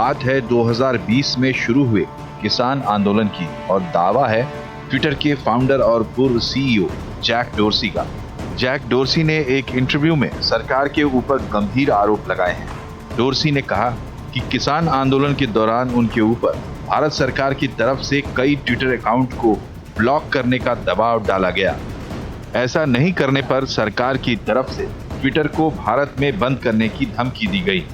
बात है 2020 में शुरू हुए किसान आंदोलन की और दावा है ट्विटर के फाउंडर और पूर्व सीईओ जैक डोर्सी का। जैक डोर्सी ने एक इंटरव्यू में सरकार के ऊपर गंभीर आरोप लगाए हैं। डोर्सी ने कहा कि किसान आंदोलन के दौरान उनके ऊपर भारत सरकार की तरफ से कई ट्विटर अकाउंट को ब्लॉक करने का दबाव डाला गया। ऐसा नहीं करने पर सरकार की तरफ से ट्विटर को भारत में बंद करने की धमकी दी गई।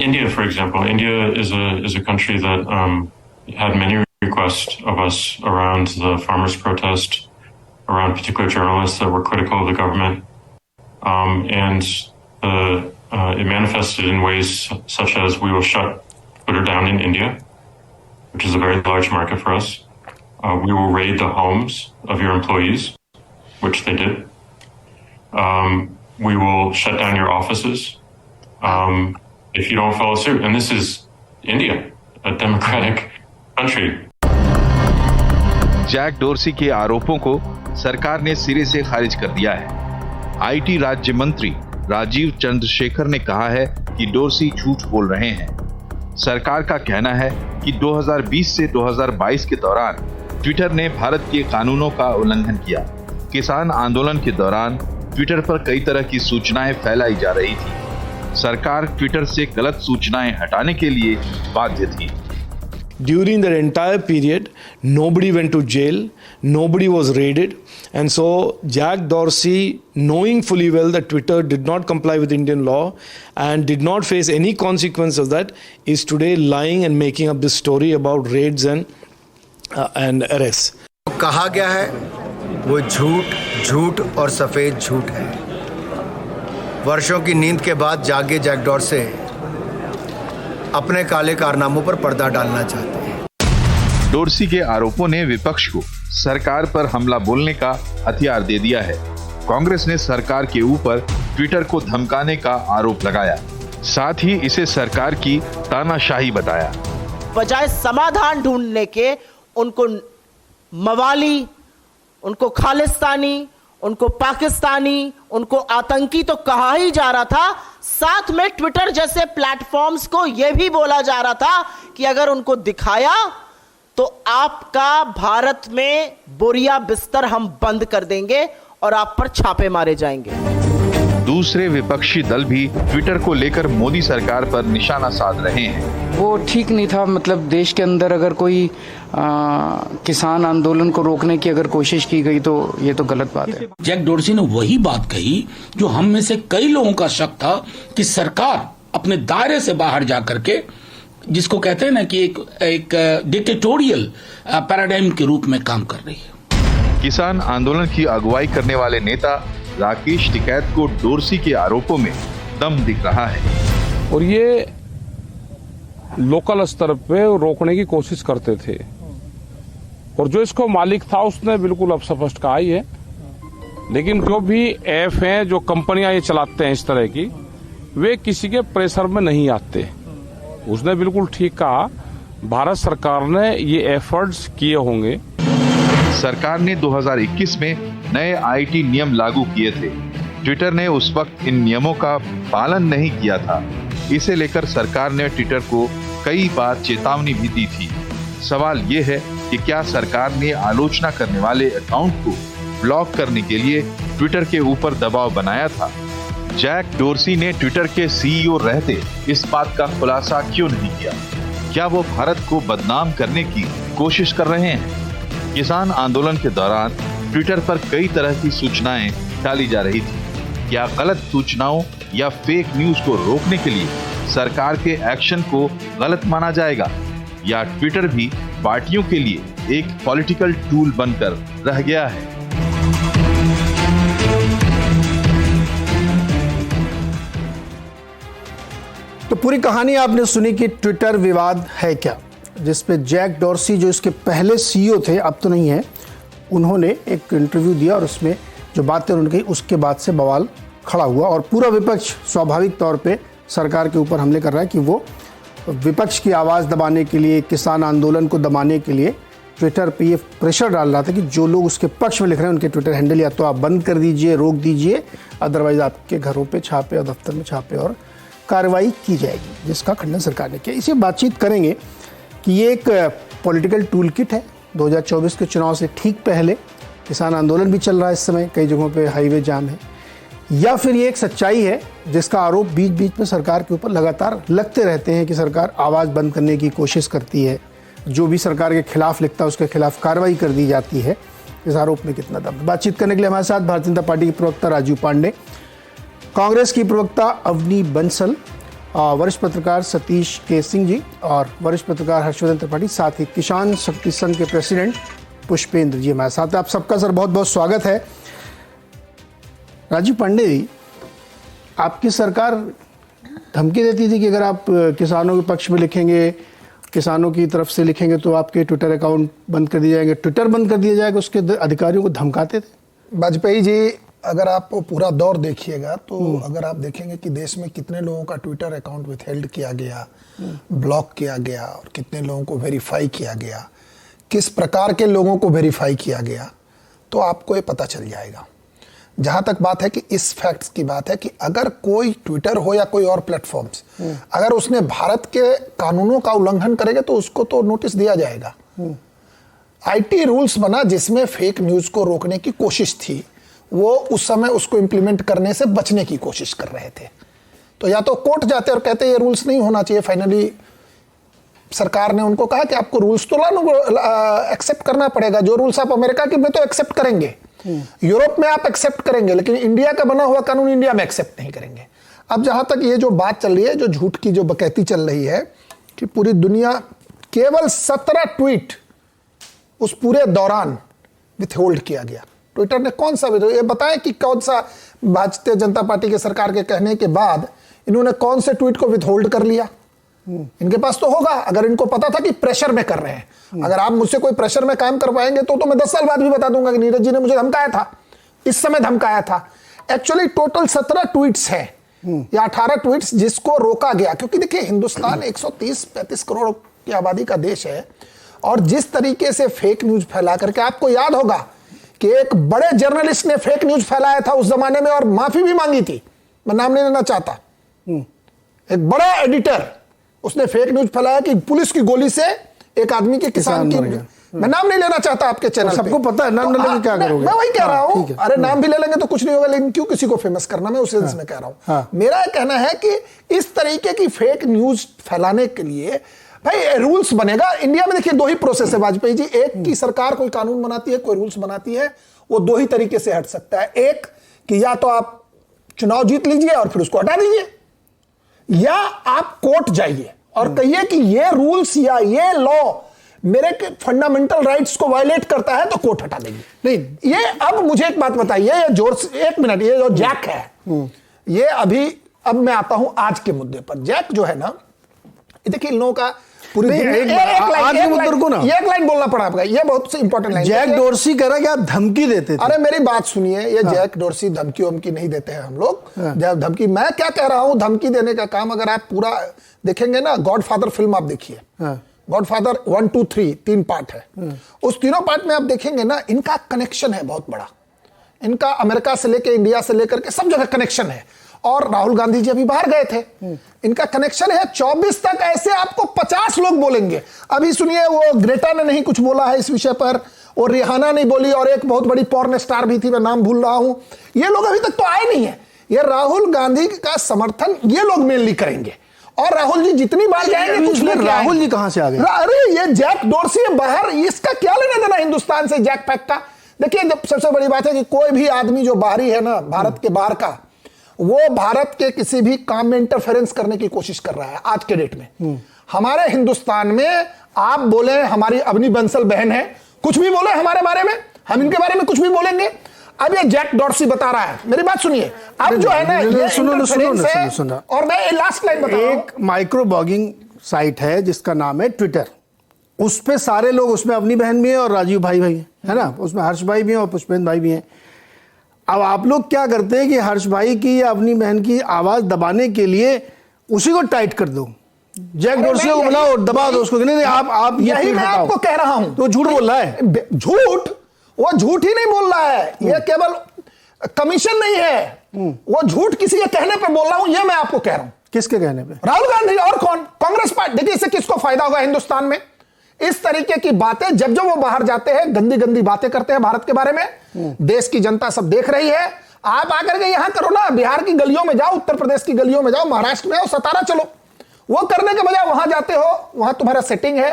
India, for example, India is a country that had many requests of us around the farmers' protest, around particular journalists that were critical of the government, and it manifested in ways such as we will shut Twitter down in India, which is a very large market for us. We will raid the homes of your employees, which they did. We will shut down your offices. If you don't follow suit, and this is India, a democratic country. Jack Dorsey के आरोपों को सरकार ने सिरे से खारिज कर दिया है। आईटी राज्य मंत्री राजीव चंद्रशेखर ने कहा है कि डोर्सी झूठ बोल रहे हैं। सरकार का कहना है कि 2020 से 2022 के दौरान ट्विटर ने भारत के कानूनों का उल्लंघन किया। किसान आंदोलन के दौरान ट्विटर पर कई तरह की सूचनाएं फैलाई जा रही थी। सरकार ट्विटर से गलत सूचनाएं हटाने के लिए बाध्य थी। During that entire period, nobody went to jail, nobody was raided, and so Jack Dorsey, knowing fully well that Twitter did not comply with Indian law and did not face any consequence of that, is today lying and making up this story about raids and arrests. कहा गया है वो झूठ और सफेद झूठ है। वर्षों की नींद के बाद जागे जैक डोर्सी अपने काले कारनामों पर पर्दा डालना चाहते हैं। डोर्सी के आरोपों ने विपक्ष को सरकार पर हमला बोलने का हथियार दे दिया है। कांग्रेस ने सरकार के ऊपर ट्विटर को धमकाने का आरोप लगाया, साथ ही इसे सरकार की तानाशाही बताया। बजाय समाधान ढूंढने के उनको मवाली, उनको खालिस्तानी, उनको पाकिस्तानी, उनको आतंकी तो कहा ही जा रहा था। साथ में ट्विटर जैसे प्लेटफॉर्म्स को यह भी बोला जा रहा था कि अगर उनको दिखाया तो आपका भारत में बोरिया बिस्तर हम बंद कर देंगे और आप पर छापे मारे जाएंगे। दूसरे विपक्षी दल भी ट्विटर को लेकर मोदी सरकार पर निशाना साध रहे हैं। वो ठीक नहीं था। मतलब देश के अंदर अगर कोई किसान आंदोलन को रोकने की अगर कोशिश की गई तो ये तो गलत बात है। जैक डोर्सी ने वही बात कही जो हम में से कई लोगों का शक था कि सरकार अपने दायरे से बाहर जाकर के, जिसको कहते हैं ना कि एक डिक्टेटोरियल पैराडाइम के रूप में काम कर रही है। किसान आंदोलन की अगुवाई करने वाले नेता राकेश टिकैत को डोर्सी के आरोपों में दम दिख रहा है। और ये लोकल स्तर पे रोकने की कोशिश करते थे और जो इसको मालिक था उसने बिल्कुल अब स्पष्ट कहा ही है। लेकिन जो भी ऐप हैं, जो कंपनियां ये चलाते हैं इस तरह की, वे किसी के प्रेशर में नहीं आते। उसने बिल्कुल ठीक कहा, भारत सरकार ने ये एफर्ट्स किए होंगे। सरकार ने 2021 में नए आईटी नियम लागू किए थे। ट्विटर ने उस वक्त इन नियमों का पालन नहीं किया था। इसे लेकर सरकार ने ट्विटर को कई बार चेतावनी भी दी थी। सवाल ये है कि क्या सरकार ने आलोचना करने वाले अकाउंट को ब्लॉक करने के लिए ट्विटर के ऊपर दबाव बनाया था? जैक डोर्सी ने ट्विटर के सीईओ रहते इस बात का खुलासा क्यों नहीं किया? क्या वो भारत को बदनाम करने की कोशिश कर रहे हैं? किसान आंदोलन के दौरान ट्विटर पर कई तरह की सूचनाएं डाली जा रही थी। क्या गलत सूचनाओं या फेक न्यूज को रोकने के लिए सरकार के एक्शन को गलत माना जाएगा, या ट्विटर भी पार्टियों के लिए एक पॉलिटिकल टूल बनकर रह गया है? तो पूरी कहानी आपने सुनी कि ट्विटर विवाद है क्या, जिसपे जैक डोर्सी जो इसके पहले सीईओ थे, अब तो नहीं है, उन्होंने एक इंटरव्यू दिया और उसमें जो बातें उन्होंने कही उसके बाद से बवाल खड़ा हुआ और पूरा विपक्ष स्वाभाविक तौर पे सरकार के ऊपर हमले कर रहा है कि वो विपक्ष की आवाज़ दबाने के लिए, किसान आंदोलन को दबाने के लिए ट्विटर पे ये प्रेशर डाल रहा था कि जो लोग उसके पक्ष में लिख रहे हैं उनके ट्विटर हैंडल या तो आप बंद कर दीजिए, रोक दीजिए, अदरवाइज आपके घरों पे छापे और दफ्तर में छापे और कार्रवाई की जाएगी, जिसका खंडन सरकार ने किया। इसे बातचीत करेंगे कि ये एक पॉलिटिकल टूल किट है। 2024 के चुनाव से ठीक पहले किसान आंदोलन भी चल रहा है, इस समय कई जगहों पे हाईवे जाम है, या फिर ये एक सच्चाई है जिसका आरोप बीच बीच में सरकार के ऊपर लगातार लगते रहते हैं कि सरकार आवाज़ बंद करने की कोशिश करती है, जो भी सरकार के खिलाफ लिखता है उसके खिलाफ कार्रवाई कर दी जाती है। इस आरोप में कितना दम? बातचीत करने के लिए हमारे साथ भारतीय जनता पार्टी के प्रवक्ता राजीव पांडे, कांग्रेस की प्रवक्ता अवनी बंसल, वरिष्ठ पत्रकार सतीश के सिंह जी और वरिष्ठ पत्रकार हर्षवर्धन त्रिपाठी, साथ ही किसान शक्ति संघ के प्रेसिडेंट पुष्पेंद्र जी हमारे साथ। आप सबका सर बहुत बहुत स्वागत है। राजीव पांडे जी, आपकी सरकार धमकी देती थी कि अगर आप किसानों के पक्ष में लिखेंगे, किसानों की तरफ से लिखेंगे तो आपके ट्विटर अकाउंट बंद कर दिए जाएंगे, ट्विटर बंद कर दिया जाएगा, उसके अधिकारियों को धमकाते थे। वाजपेयी जी, अगर आप पूरा दौर देखिएगा तो अगर आप देखेंगे कि देश में कितने लोगों का ट्विटर अकाउंट विथहेल्ड किया गया, ब्लॉक किया गया और कितने लोगों को वेरीफाई किया गया, किस प्रकार के लोगों को वेरीफाई किया गया, तो आपको ये पता चल जाएगा। जहां तक बात है कि इस फैक्ट्स की बात है कि अगर कोई ट्विटर हो या कोई और प्लेटफॉर्म्स, अगर उसने भारत के कानूनों का उल्लंघन करेगा तो उसको तो नोटिस दिया जाएगा। आईटी रूल्स बना जिसमें फेक न्यूज को रोकने की कोशिश थी, वो उस समय उसको इंप्लीमेंट करने से बचने की कोशिश कर रहे थे। तो या तो कोर्ट जाते और कहते ये रूल्स नहीं होना चाहिए, फाइनली सरकार ने उनको कहा कि आपको रूल्स तो एक्सेप्ट करना पड़ेगा, जो रूल्स आप अमेरिका के में तो एक्सेप्ट करेंगे, यूरोप में आप एक्सेप्ट करेंगे, लेकिन इंडिया का बना हुआ कानून इंडिया में एक्सेप्ट नहीं करेंगे। अब जहां तक ये जो बात चल रही है, जो झूठ की जो बकैती चल रही है कि पूरी दुनिया, केवल 17 ट्वीट उस पूरे दौरान विथहोल्ड किया गया। ट्विटर ने कौन सा, ये बताएं कि कौन सा भारतीय जनता पार्टी के सरकार के कहने के बाद इन्होंने कौन से ट्वीट को विथहोल्ड कर लिया? इनके पास तो होगा, अगर इनको पता था कि प्रेशर में कर रहे हैं। अगर आप मुझसे कोई प्रेशर में काम करवाएंगे तो मैं 10 साल बाद भी बता दूंगा कि नीरज जी ने मुझे धमकाया था, इस समय धमकाया था। एक्चुअली टोटल 17 ट्वीट्स हैं या 18 ट्वीट्स जिसको रोका गया, क्योंकि देखिए हिंदुस्तान 130-135 करोड़ की आबादी का देश है, और जिस तरीके से फेक न्यूज फैला करके, आपको याद होगा कि एक बड़े जर्नलिस्ट ने फेक न्यूज फैलाया था उस जमाने में और माफी भी मांगी थी, मैं नाम नहीं लेना चाहता। एक बड़ा एडिटर, उसने फेक न्यूज फैलाया कि पुलिस की गोली से एक आदमी के किसान की, मैं नाम नहीं लेना चाहता आपके चैनल पे, सबको पता है, नाम लेके क्या करोगे? मैं वही कह रहा हूं, अरे नाम भी ले लेंगे तो कुछ नहीं होगा, लेकिन क्यों किसी को फेमस करना, मैं उस सेंस में कह रहा हूं। मेरा कहना है कि इस तरीके की फेक न्यूज फैलाने के लिए भाई रूल्स बनेगा। इंडिया में देखिए 2 ही प्रोसेस है वाजपेयी जी, एक की सरकार कोई कानून बनाती है, कोई रूल्स बनाती है, वो 2 ही तरीके से हट सकता है। एक कि या तो आप चुनाव जीत लीजिए और फिर उसको हटा दीजिए, या आप कोर्ट जाइए और कहिए कि ये रूल्स या ये लॉ मेरे फंडामेंटल राइट्स को वायलेट करता है, तो कोर्ट हटा देगी। नहीं, ये अब मुझे एक बात बताइए, ये जोर से 1 मिनट, ये जो जैक है, ये अभी, अब मैं आता हूं आज के मुद्दे पर। जैक जो है ना, देखिए इन लोगों का पूरी एक लाइन बोलना पड़ा आपका, ये बहुत सी इंपॉर्टेंट लाइन। जैक डोर्सी कह रहा है कि आप धमकी देते थे। अरे मेरी बात सुनिए, ये जैक डोर्सी धमकी वमकी नहीं देते हैं हम लोग। जब धमकी, मैं क्या कह रहा हूं, धमकी देने का काम अगर आप पूरा देखेंगे ना, गॉडफादर फिल्म आप देखिए, गॉडफादर 1, 2, 3 3 पार्ट है, उस तीनों पार्ट में आप देखेंगे ना, इनका कनेक्शन है बहुत बड़ा, इनका अमेरिका से लेकर इंडिया से लेकर के सब जगह कनेक्शन है। और राहुल गांधी जी अभी बाहर गए थे, इनका कनेक्शन है। 24 तक ऐसे आपको 50 लोग बोलेंगे। अभी सुनिए, वो ग्रेटा ने नहीं कुछ बोला है इस विषय पर, और रिहाना नहीं बोली, और एक बहुत बड़ी पॉर्न स्टार भी थी, मैं नाम भूल रहा हूं, ये लोग अभी तक तो आए नहीं है। ये राहुल गांधी का समर्थन ये लोग मेनली करेंगे, और राहुल जी जितनी बार जाएंगे कुछ लोग, राहुल जी कहां से आ गए? अरे ये जैक डोर्सी बाहर, इसका क्या लेना देना हिंदुस्तान से, जैक पैक का? देखिए सबसे बड़ी बात है कि कोई भी आदमी जो बाहरी है ना, भारत के बाहर का, वो भारत के किसी भी काम में इंटरफेरेंस करने की कोशिश कर रहा है आज के डेट में। हमारे हिंदुस्तान में आप बोले हमारी अवनी बंसल बहन है, कुछ भी बोले हमारे बारे में, हम इनके बारे में कुछ भी बोलेंगे। अब ये जैक डॉर्सी बता रहा है, मेरी बात सुनिए, अब जो है ना, ये सुनो, और मैं लास्ट लाइन बता रहा हूं। एक माइक्रो ब्लॉगिंग साइट है जिसका नाम है ट्विटर, उस पे सारे लोग, उसमें अपनी बहन भी है और राजीव भाई है ना, उसमें हर्ष भाई भी है और पुष्पेंद्र भाई भी हैं। अब आप लोग क्या करते हैं कि हर्ष भाई की या अपनी बहन की आवाज दबाने के लिए उसी को टाइट कर दो, जैक डोर्सी को बुलाओ और दबा दो उसको। नहीं, आप यही मैं आपको कह रहा हूं, तो झूठ बोल रहा है। झूठ, वो झूठ ही नहीं बोल रहा है, ये केवल कमीशन नहीं है, वो झूठ किसी के कहने पर बोल रहा हूं, ये मैं आपको कह रहा हूं। किसके कहने पे? राहुल गांधी। और कौन? कांग्रेस पार्टी। देखिए इससे किसको फायदा होगा हिंदुस्तान में? इस तरीके की बातें जब वो बाहर जाते हैं, गंदी गंदी बातें करते हैं भारत के बारे में, देश की जनता सब देख रही है। आप आकर के यहां करो ना, बिहार की गलियों में जाओ, उत्तर प्रदेश की गलियों में जाओ, महाराष्ट्र में आओ, सतारा चलो। वो करने के बजाय वहां जाते हो, वहां तुम्हारा सेटिंग है,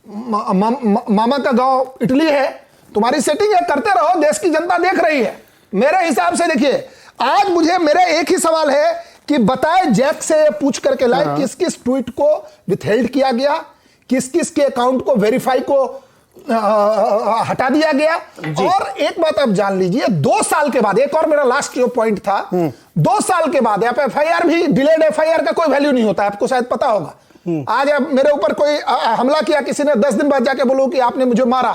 मामा का गांव इटली है, तुम्हारी सेटिंग है, करते रहो, देश की जनता देख रही है। मेरे हिसाब से देखिए, आज मुझे मेरा एक ही सवाल है कि बताए, जैक से पूछ करके लाए किस किस ट्वीट को विथहेल्ड किया गया, किस किस के अकाउंट को वेरीफाई को हटा दिया गया। और एक बात आप जान लीजिए, 2 साल के बाद, एक और मेरा लास्ट जो पॉइंट था, 2 साल के बाद आप एफआईआर भी, डिलेड एफआईआर का कोई वैल्यू नहीं होता, आपको शायद पता होगा। आज मेरे ऊपर कोई हमला किया किसी ने, 10 दिन बाद जाके बोलो कि आपने मुझे मारा,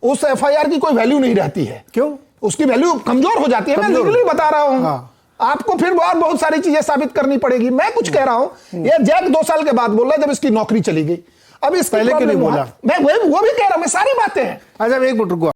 उस एफआईआर की कोई वैल्यू नहीं रहती है। क्यों? उसकी वैल्यू कमजोर हो जाती है। मैं लीगली बता रहा हूं। आपको फिर और बहुत सारी चीजें साबित करनी पड़ेगी। मैं कुछ कह रहा हूं, ये जैक 2 साल के बाद बोल रहा है जब इसकी नौकरी चली गई। अब इस पहले क्यों नहीं बोला? मैं वो भी कह रहा हूं, मैं सारी बातें हैं। अच्छा एक मिनट रुको।